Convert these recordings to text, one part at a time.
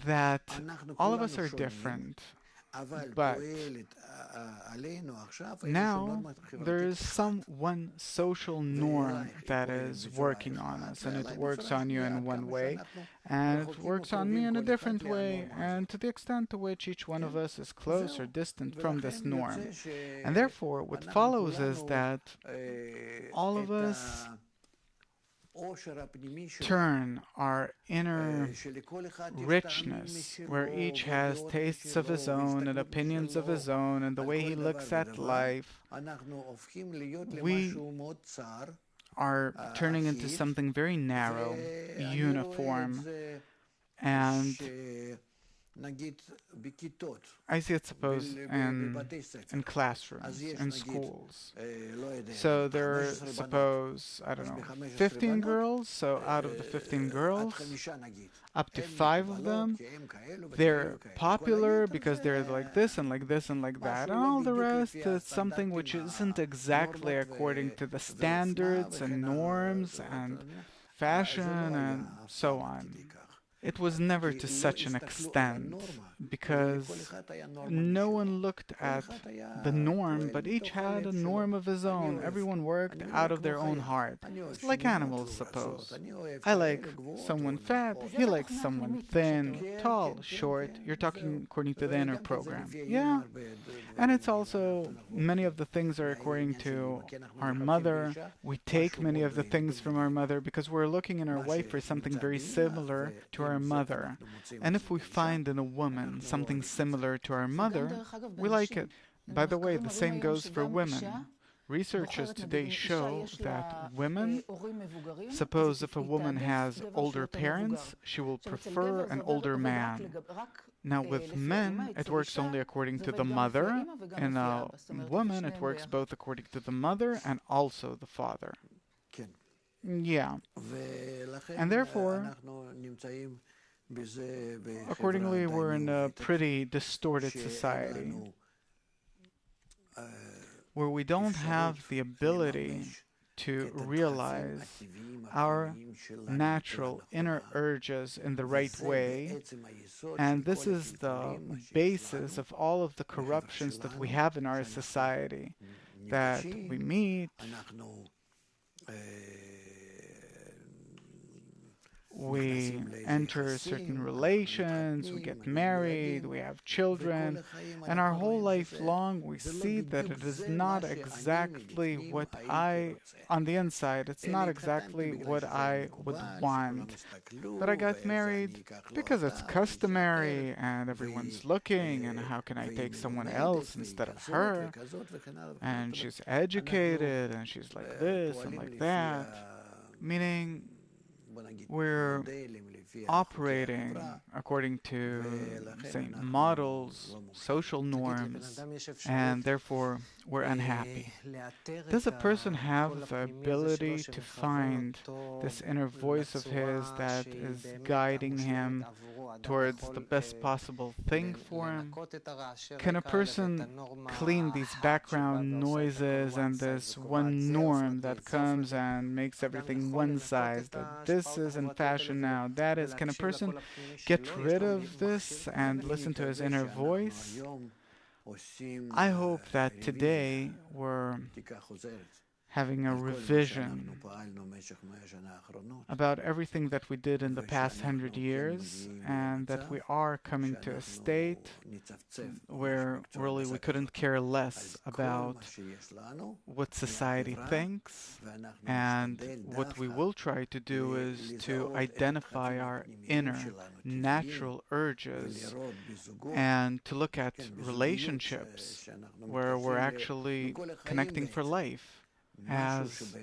that all of us are different, but now there is some one social norm that is working on us, and it works on you in one way, and it works on me in a different way, and to the extent to which each one of us is close or distant from this norm. And therefore, what follows is that all of us turn our inner richness, where each has tastes of his own and opinions of his own and the way he looks at life, we are turning into something very narrow, uniform, and I see it, suppose, in classrooms, in schools. So there are, suppose, I don't know, 15 girls. So out of the 15 girls, up to 5 of them, they're popular because they're like this and like this and like that. And all the rest is something which isn't exactly according to the standards and norms and fashion and so on. It was never to such an extent because no one looked at the norm, but each had a norm of his own. Everyone worked out of their own heart, like animals, suppose. I like someone fat, he likes someone thin, tall, short. You're talking according to the inner program. Yeah, and it's also many of the things are according to our mother. We take many of the things from our mother because we're looking in our wife for something very similar to our mother. And if we find in a woman something similar to our mother, we like it. By the way, the same goes for women. Researchers today show that women, suppose if a woman has older parents, she will prefer an older man. Now, with men, it works only according to the mother. In a woman, it works both according to the mother and also the father. Yeah. And therefore, accordingly, we're in a pretty distorted society where we don't have the ability to realize our natural inner urges in the right way. And this is the basis of all of the corruptions that we have in our society, that we meet, we enter certain relations, we get married, we have children, and our whole life long we see that it is not exactly what on the inside, it's not exactly what I would want. But I got married because it's customary and everyone's looking, and how can I take someone else instead of her? And she's educated, and she's like this and like that. Meaning, we're operating according to, say, models, social norms, and therefore we're unhappy. Does a person have the ability to find this inner voice of his that is guiding him towards the best possible thing for him? Can a person clean these background noises and this one norm that comes and makes everything one size, that this is in fashion now, that is, can a person get rid of this and listen to his inner voice? I hope that today we're having a revision about everything that we did in the past 100 years, and that we are coming to a state where really we couldn't care less about what society thinks, and what we will try to do is to identify our inner natural urges and to look at relationships where we're actually connecting for life as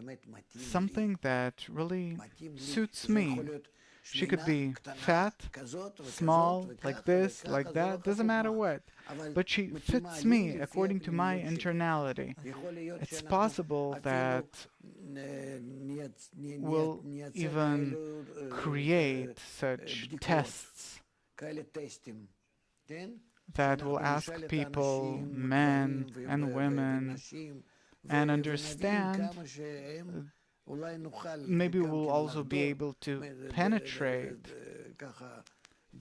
something that really suits me. She could be fat, small, like this, like that, doesn't matter what. But she fits me according to my internality. It's possible that we'll even create such tests that will ask people, men and women, and understand. Maybe we'll also be able to penetrate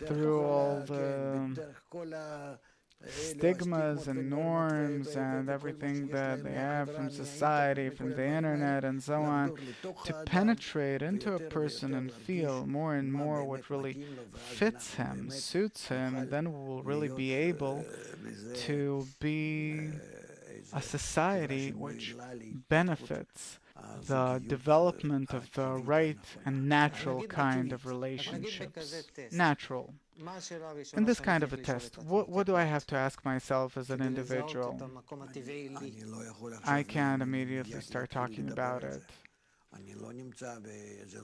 through all the stigmas and norms and everything that they have from society, from the internet and so on, to penetrate into a person and feel more and more what really fits him, suits him, and then we will really be able to be a society which benefits the development of the right and natural kind of relationships. Natural. In this kind of a test, what do I have to ask myself as an individual? I can't immediately start talking about it.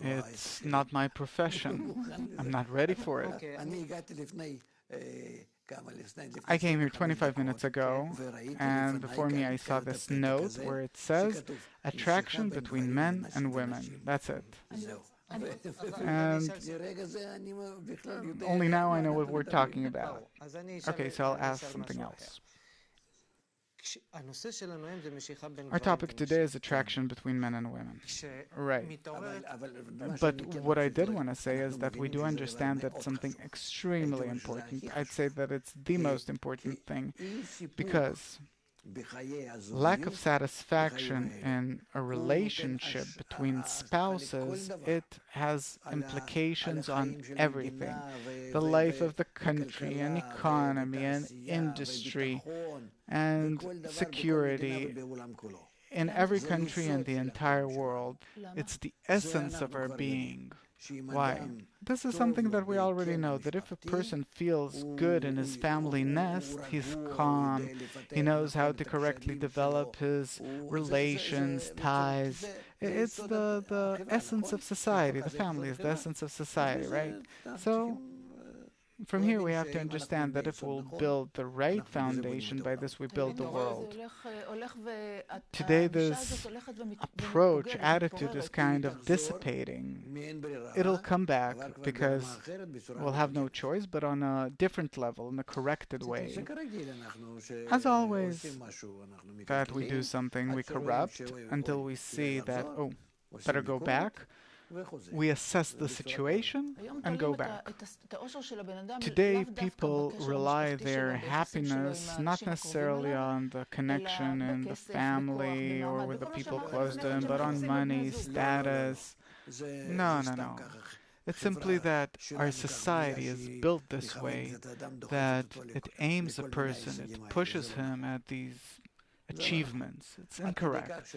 It's not my profession. I'm not ready for it. I came here 25 minutes ago, and before me I saw this note where it says, attraction between men and women. That's it. And only now I know what we're talking about. Okay, so I'll ask something else. Our topic today is attraction between men and women. Right. But what I did want to say is that we do understand that something extremely important. I'd say that it's the most important thing, because lack of satisfaction in a relationship between spouses, it has implications on everything. The life of the country and economy and industry and security in every country and the entire world. It's the essence of our being. Why? This is something that we already know, that if a person feels good in his family nest, he's calm, he knows how to correctly develop his relations, ties. It's the essence of society. The family is the essence of society, right? So, from here we have to understand that if we'll build the right foundation, by this we build the world. Today this approach, attitude is kind of dissipating. It'll come back because we'll have no choice, but on a different level, in a corrected way. As always, that we do something, we corrupt until we see that, oh, better go back. We assess the situation and go back. Today, people rely their happiness not necessarily on the connection in the family or with the people close to them, but on money, status. No, no, no. It's simply that our society is built this way, that it aims a person, it pushes him at these achievements. It's incorrect.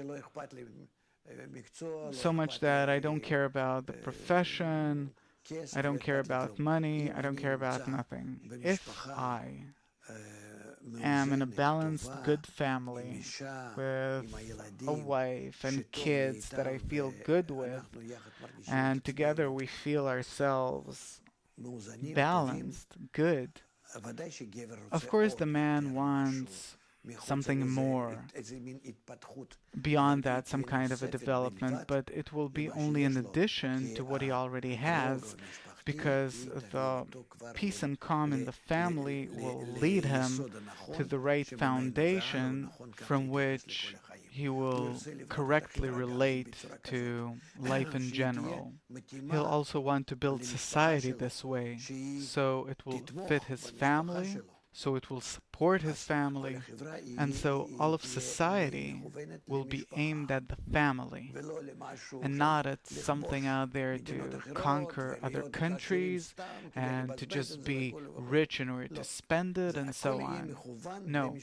So much that I don't care about the profession, I don't care about money, I don't care about nothing. If I am in a balanced, good family with a wife and kids that I feel good with, and together we feel ourselves balanced, good, of course the man wants something more, beyond that, some kind of a development, but it will be only in addition to what he already has, because the peace and calm in the family will lead him to the right foundation from which he will correctly relate to life in general. He'll also want to build society this way, so it will fit his family, so it will support his family, and so all of society will be aimed at the family and not at something out there to conquer other countries and to just be rich in order to spend it and so on. No,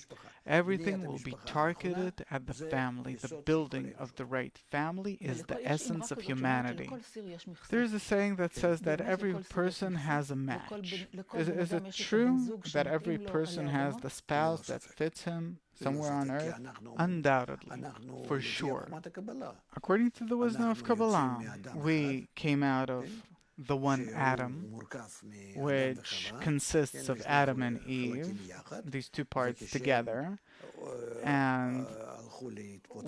everything will be targeted at the family. The building of the right family is the essence of humanity. There's a saying that says that every person has a match. Is it true that every person has the spouse that fits him somewhere on earth? Undoubtedly, for sure. According to the wisdom of Kabbalah, we came out of the one Adam, which consists of Adam and Eve, these two parts together, and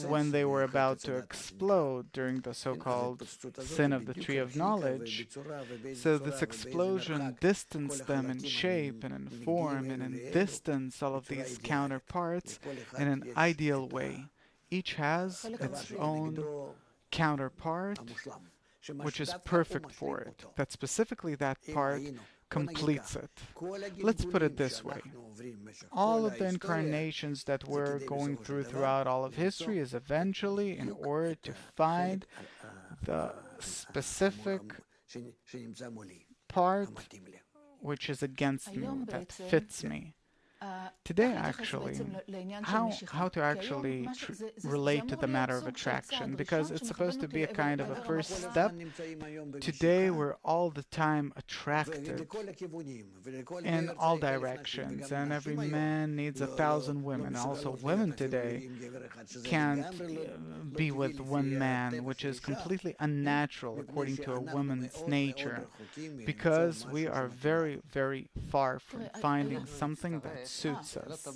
when they were about to explode during the so-called sin of the tree of knowledge, so this explosion distanced them in shape and in form and in distance, all of these counterparts, in an ideal way. Each has its own counterpart, which is perfect for it. That specifically that part completes it. Let's put it this way. All of the incarnations that we're going through throughout all of history is eventually in order to find the specific part which is against me, that fits me. Today, actually, how to actually relate to the matter of attraction, because it's supposed to be a kind of a first step. Today, we're all the time attracted in all directions, and every man needs 1,000 women. Also, women today can't be with one man, which is completely unnatural according to a woman's nature, because we are very, very far from finding something that suits us.